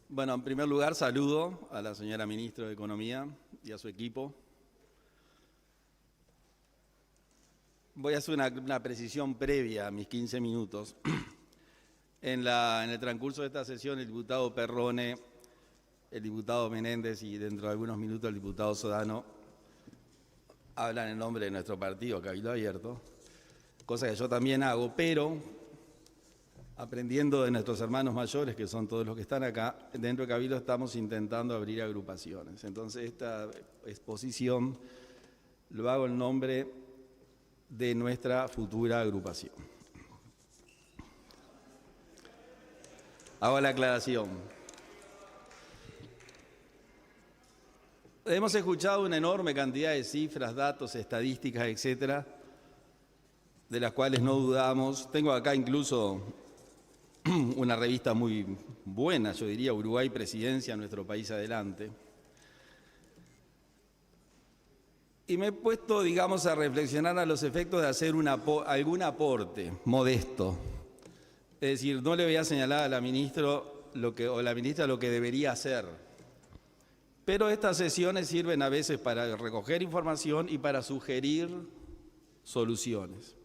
Bueno, en primer lugar, saludo a la señora ministra de Economía y a su equipo. Voy a hacer una precisión previa a mis 15 minutos. En el transcurso de esta sesión, el diputado Perrone, el diputado Menéndez y dentro de algunos minutos el diputado Sodano hablan en nombre de nuestro partido, Cabildo Abierto, cosa que yo también hago, pero aprendiendo de nuestros hermanos mayores, que son todos los que están acá, dentro de Cabildo estamos intentando abrir agrupaciones. Entonces, esta exposición lo hago en nombre de nuestra futura agrupación. Hago la aclaración. Hemos escuchado una enorme cantidad de cifras, datos, estadísticas, etcétera, de las cuales no dudamos. Tengo acá incluso una revista muy buena, yo diría, Uruguay Presidencia, Nuestro País Adelante. Y me he puesto, digamos, a reflexionar a los efectos de hacer algún aporte modesto. Es decir, no le voy a señalar a la ministra lo que debería hacer. Pero estas sesiones sirven a veces para recoger información y para sugerir soluciones.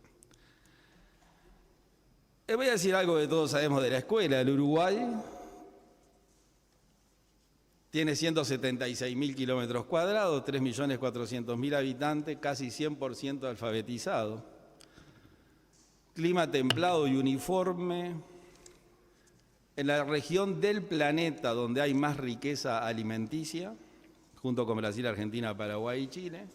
Les voy a decir algo que todos sabemos de la escuela. El Uruguay tiene 176.000 kilómetros cuadrados, 3.400.000 habitantes, casi 100% alfabetizado. Clima templado y uniforme. En la región del planeta donde hay más riqueza alimenticia, junto con Brasil, Argentina, Paraguay y Chile.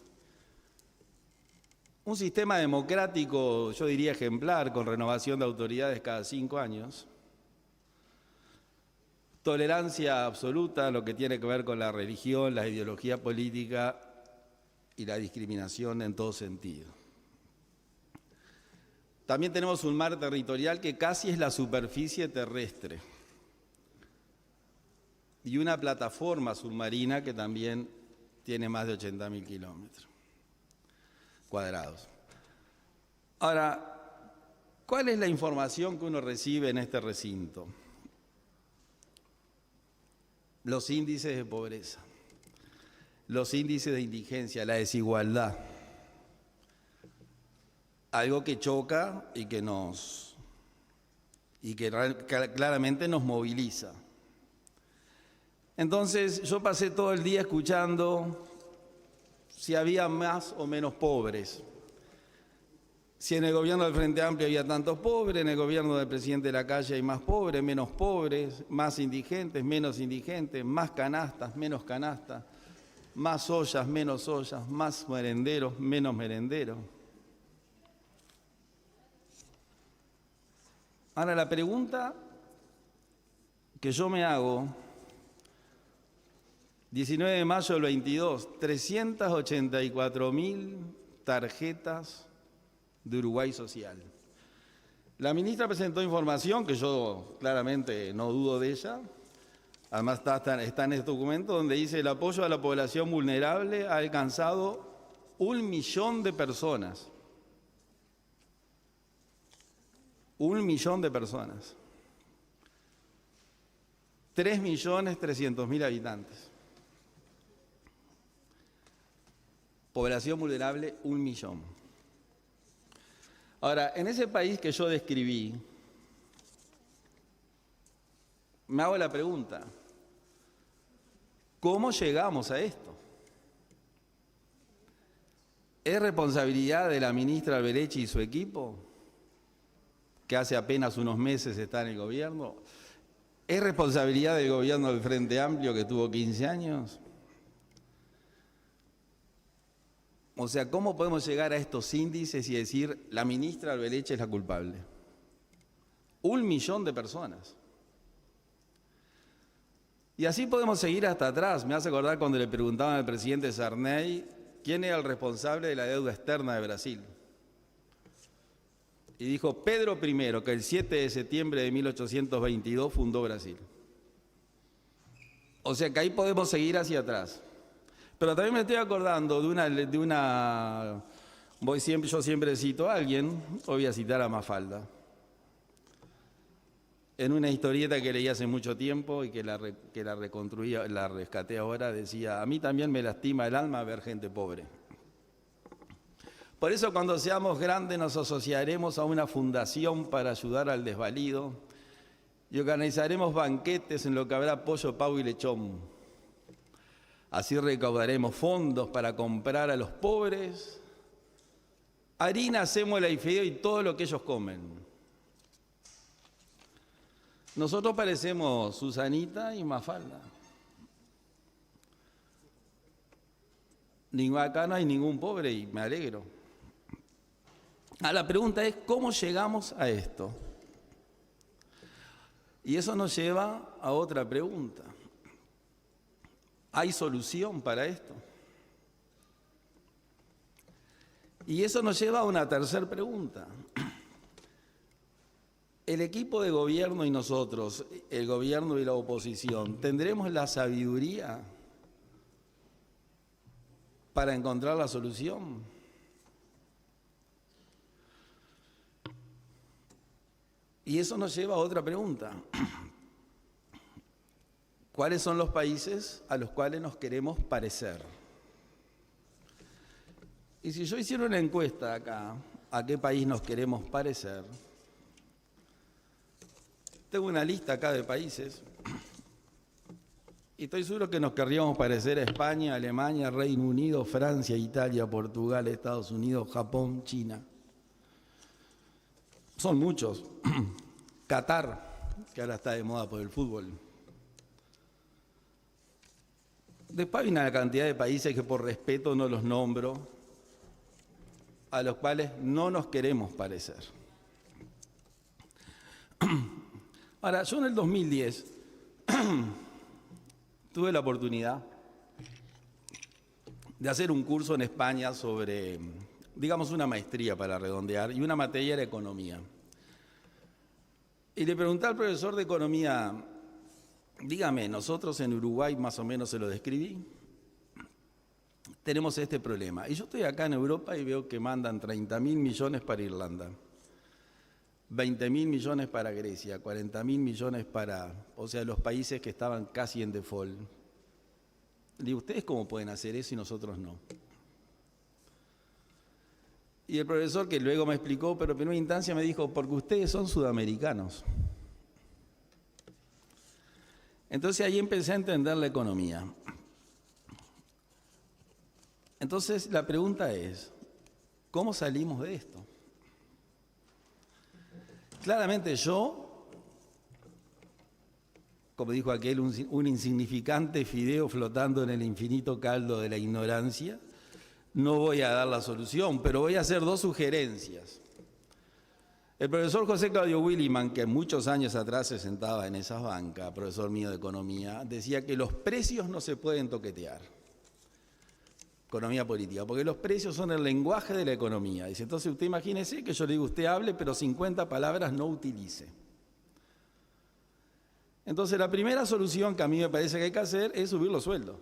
Un sistema democrático, yo diría ejemplar, con renovación de autoridades cada 5 años. Tolerancia absoluta, lo que tiene que ver con la religión, la ideología política y la discriminación en todo sentido. También tenemos un mar territorial que casi es la superficie terrestre y una plataforma submarina que también tiene más de 80.000 kilómetros cuadrados. Ahora, ¿cuál es la información que uno recibe en este recinto? Los índices de pobreza, los índices de indigencia, la desigualdad. Algo que choca y que claramente nos moviliza. Entonces, yo pasé todo el día escuchando si había más o menos pobres. Si en el gobierno del Frente Amplio había tantos pobres, en el gobierno del presidente Lacalle hay más pobres, más indigentes, menos indigentes, más canastas, menos canastas, más ollas, menos ollas, más merenderos, menos merenderos. Ahora, la pregunta que yo me hago, 19 de mayo del 22, 384.000 tarjetas de Uruguay Social. La ministra presentó información que yo claramente no dudo de ella, además está en este documento donde dice el apoyo a la población vulnerable ha alcanzado 1 millón de personas. 1 millón de personas. 3.300.000 habitantes. Población vulnerable, 1 millón. Ahora, en ese país que yo describí, me hago la pregunta, ¿cómo llegamos a esto? ¿Es responsabilidad de la ministra Albelechi y su equipo, que hace apenas unos meses está en el gobierno? ¿Es responsabilidad del gobierno del Frente Amplio, que tuvo 15 años? O sea, ¿cómo podemos llegar a estos índices y decir la ministra Albelechi es la culpable? 1 millón de personas. Y así podemos seguir hasta atrás. Me hace acordar cuando le preguntaban al presidente Sarney quién era el responsable de la deuda externa de Brasil. Y dijo Pedro I, que el 7 de septiembre de 1822 fundó Brasil. O sea que ahí podemos seguir hacia atrás. Pero también me estoy acordando yo siempre cito a alguien, hoy voy a citar a Mafalda. en una historieta que leí hace mucho tiempo y que la reconstruí, la rescaté ahora, decía: a mí también me lastima el alma ver gente pobre. Por eso cuando seamos grandes nos asociaremos a una fundación para ayudar al desvalido y organizaremos banquetes en lo que habrá pollo, pavo y lechón. Así recaudaremos fondos para comprar a los pobres harina, sémola y fideo y todo lo que ellos comen. Nosotros parecemos Susanita y Mafalda. Acá no hay ningún pobre y me alegro. La pregunta es, ¿cómo llegamos a esto? Y eso nos lleva a otra pregunta. ¿Hay solución para esto? Y eso nos lleva a una tercera pregunta. El equipo de gobierno y nosotros, el gobierno y la oposición, ¿tendremos la sabiduría para encontrar la solución? Y eso nos lleva a otra pregunta. ¿Cuáles son los países a los cuales nos queremos parecer? Y si yo hiciera una encuesta acá, ¿a qué país nos queremos parecer? Tengo una lista acá de países y estoy seguro que nos querríamos parecer a España, Alemania, Reino Unido, Francia, Italia, Portugal, Estados Unidos, Japón, China. Son muchos. Qatar, que ahora está de moda por el fútbol. Después hay una cantidad de países que por respeto no los nombro, a los cuales no nos queremos parecer. Ahora, yo en el 2010 tuve la oportunidad de hacer un curso en España sobre, digamos, una maestría para redondear, y una materia era economía. Y le pregunté al profesor de economía, dígame, nosotros en Uruguay más o menos se lo describí, tenemos este problema. Y yo estoy acá en Europa y veo que mandan 30.000 millones para Irlanda, 20.000 millones para Grecia, 40.000 millones para, o sea, los países que estaban casi en default. Le digo, ¿ustedes cómo pueden hacer eso y nosotros no? Y el profesor, que luego me explicó, pero en primera instancia me dijo, porque ustedes son sudamericanos. Entonces ahí empecé a entender la economía. Entonces la pregunta es, ¿cómo salimos de esto? Claramente yo, como dijo aquel, un insignificante fideo flotando en el infinito caldo de la ignorancia, no voy a dar la solución, pero voy a hacer dos sugerencias. El profesor José Claudio Williman, que muchos años atrás se sentaba en esa banca, profesor mío de economía, decía que los precios no se pueden toquetear. Economía política, porque los precios son el lenguaje de la economía. Dice, entonces usted imagínese que yo le digo, usted hable, pero 50 palabras no utilice. Entonces la primera solución que a mí me parece que hay que hacer es subir los sueldos.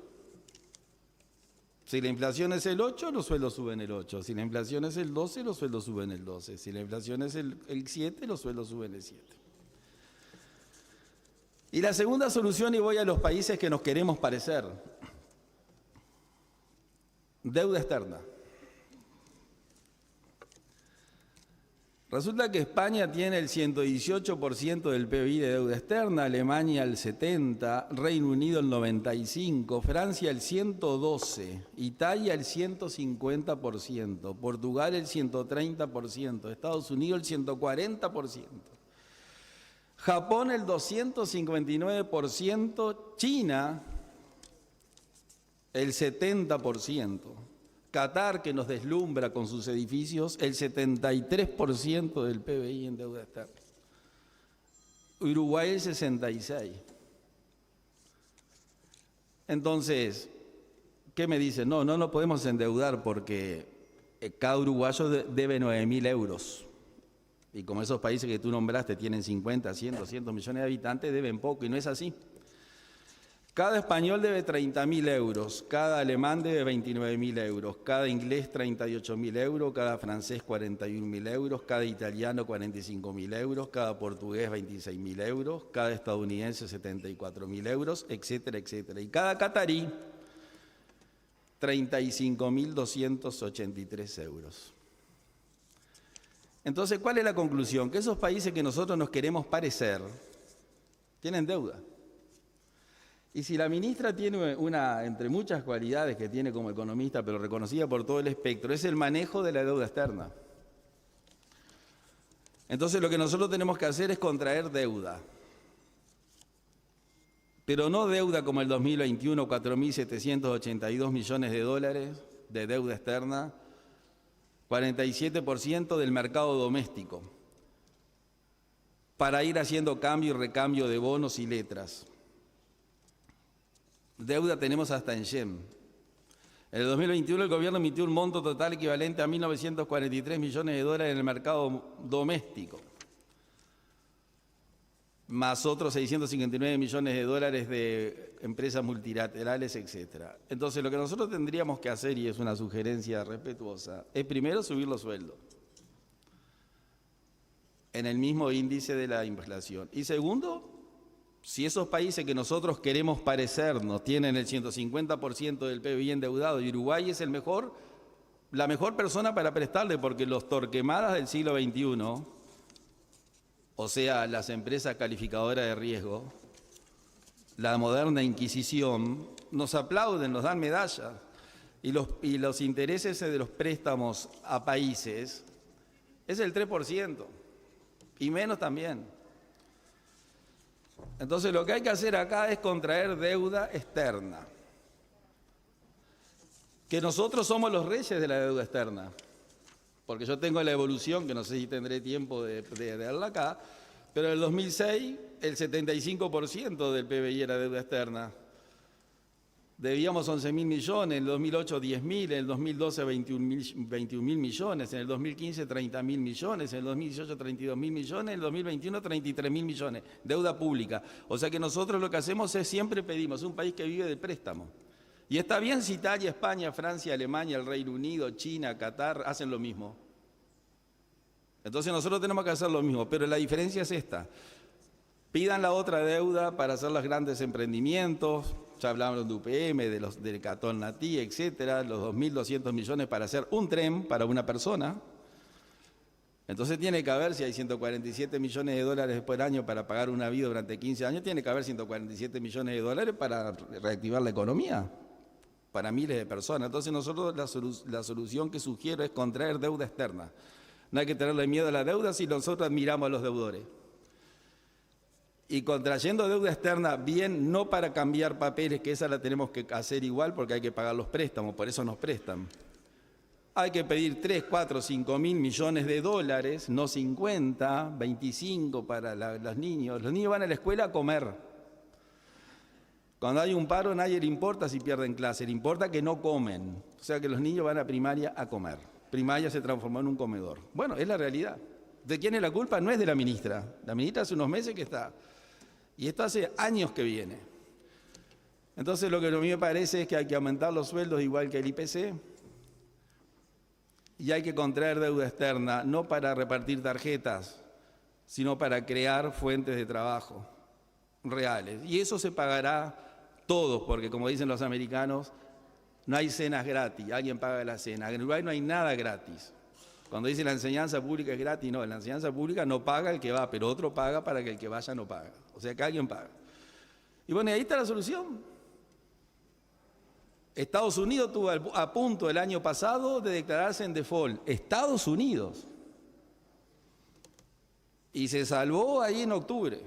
Si la inflación es el 8, los sueldos suben el 8. Si la inflación es el 12, los sueldos suben el 12. Si la inflación es el 7, los sueldos suben el 7. Y la segunda solución, y voy a los países que nos queremos parecer. Deuda externa. Resulta que España tiene el 118% del PBI de deuda externa, Alemania el 70%, Reino Unido el 95%, Francia el 112%, Italia el 150%, Portugal el 130%, Estados Unidos el 140%, Japón el 259%, China el 70%. Qatar, que nos deslumbra con sus edificios, el 73% del PBI en deuda externa. Uruguay el 66%. Entonces, ¿qué me dicen? No podemos endeudar porque cada uruguayo debe 9.000 euros. Y como esos países que tú nombraste tienen 50, 100, 200 millones de habitantes, deben poco, y no es así. Cada español debe 30.000 euros, cada alemán debe 29.000 euros, cada inglés 38.000 euros, cada francés 41.000 euros, cada italiano 45.000 euros, cada portugués 26.000 euros, cada estadounidense 74.000 euros, etcétera, etcétera. Y cada catarí 35.283 euros. Entonces, ¿cuál es la conclusión? Que esos países que nosotros nos queremos parecer tienen deuda. Y si la ministra tiene una, entre muchas cualidades que tiene como economista, pero reconocida por todo el espectro, es el manejo de la deuda externa. Entonces lo que nosotros tenemos que hacer es contraer deuda. Pero no deuda como el 2021, 4.782 millones de dólares de deuda externa, 47% del mercado doméstico, para ir haciendo cambio y recambio de bonos y letras. Deuda tenemos hasta en yen. En el 2021 el gobierno emitió un monto total equivalente a 1.943 millones de dólares en el mercado doméstico, más otros 659 millones de dólares de empresas multilaterales, etc. Entonces lo que nosotros tendríamos que hacer, y es una sugerencia respetuosa, es primero subir los sueldos en el mismo índice de la inflación. Y segundo, si esos países que nosotros queremos parecernos tienen el 150% del PBI endeudado y Uruguay es la mejor persona para prestarle, porque los Torquemadas del siglo XXI, o sea, las empresas calificadoras de riesgo, la moderna Inquisición, nos aplauden, nos dan medallas. Y los intereses de los préstamos a países es el 3%, y menos también. Entonces lo que hay que hacer acá es contraer deuda externa. Que nosotros somos los reyes de la deuda externa. Porque yo tengo la evolución, que no sé si tendré tiempo de verla acá, pero en el 2006 el 75% del PBI era deuda externa. Debíamos 11.000 millones, en el 2008 10.000, en el 2012 21.000 millones, en el 2015 30.000 millones, en el 2018 32.000 millones, en el 2021 33.000 millones, deuda pública. O sea que nosotros lo que hacemos es siempre pedimos, un país que vive de préstamo. Y está bien si Italia, España, Francia, Alemania, el Reino Unido, China, Qatar hacen lo mismo. Entonces nosotros tenemos que hacer lo mismo, pero la diferencia es esta. Pidan la otra deuda para hacer los grandes emprendimientos. Ya hablamos de UPM, del Catón Natí, etcétera, los 2.200 millones para hacer un tren para una persona. Entonces tiene que haber, si hay 147 millones de dólares por año para pagar una vida durante 15 años, tiene que haber 147 millones de dólares para reactivar la economía, para miles de personas. Entonces nosotros la solución que sugiero es contraer deuda externa. No hay que tenerle miedo a la deuda si nosotros admiramos a los deudores. Y contrayendo deuda externa, bien, no para cambiar papeles, que esa la tenemos que hacer igual porque hay que pagar los préstamos, por eso nos prestan. Hay que pedir 3, 4, 5 mil millones de dólares, no 50, 25 para los niños. Los niños van a la escuela a comer. Cuando hay un paro, a nadie le importa si pierden clase, le importa que no comen. O sea que los niños van a primaria a comer. Primaria se transformó en un comedor. Bueno, es la realidad. ¿De quién es la culpa? No es de la ministra. La ministra hace unos meses que está. Y esto hace años que viene. Entonces lo que a mí me parece es que hay que aumentar los sueldos igual que el IPC y hay que contraer deuda externa, no para repartir tarjetas, sino para crear fuentes de trabajo reales. Y eso se pagará todos, porque como dicen los americanos, no hay cenas gratis, alguien paga la cena. En Uruguay no hay nada gratis. Cuando dice la enseñanza pública es gratis, no, la enseñanza pública no paga el que va, pero otro paga para que el que vaya no paga. O sea que alguien paga. Y bueno, y ahí está la solución. Estados Unidos estuvo a punto el año pasado de declararse en default. Estados Unidos. Y se salvó ahí en octubre.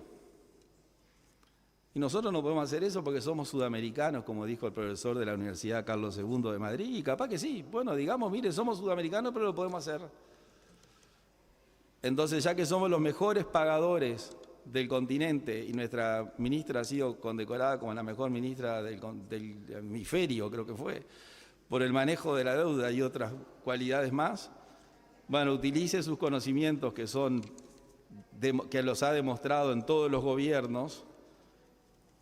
Y nosotros no podemos hacer eso porque somos sudamericanos, como dijo el profesor de la Universidad Carlos II de Madrid, y capaz que sí. Bueno, digamos, mire, somos sudamericanos, pero lo podemos hacer. Entonces, ya que somos los mejores pagadores del continente, y nuestra ministra ha sido condecorada como la mejor ministra del hemisferio, creo que fue, por el manejo de la deuda y otras cualidades más, bueno, utilice sus conocimientos que los ha demostrado en todos los gobiernos,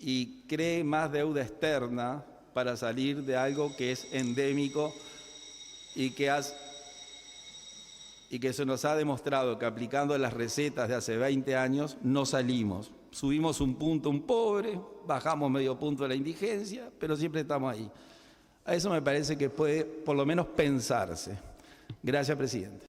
y cree más deuda externa para salir de algo que es endémico y que se nos ha demostrado que aplicando las recetas de hace 20 años no salimos. Subimos un punto un pobre, bajamos medio punto de la indigencia, pero siempre estamos ahí. A eso me parece que puede por lo menos pensarse. Gracias, presidente.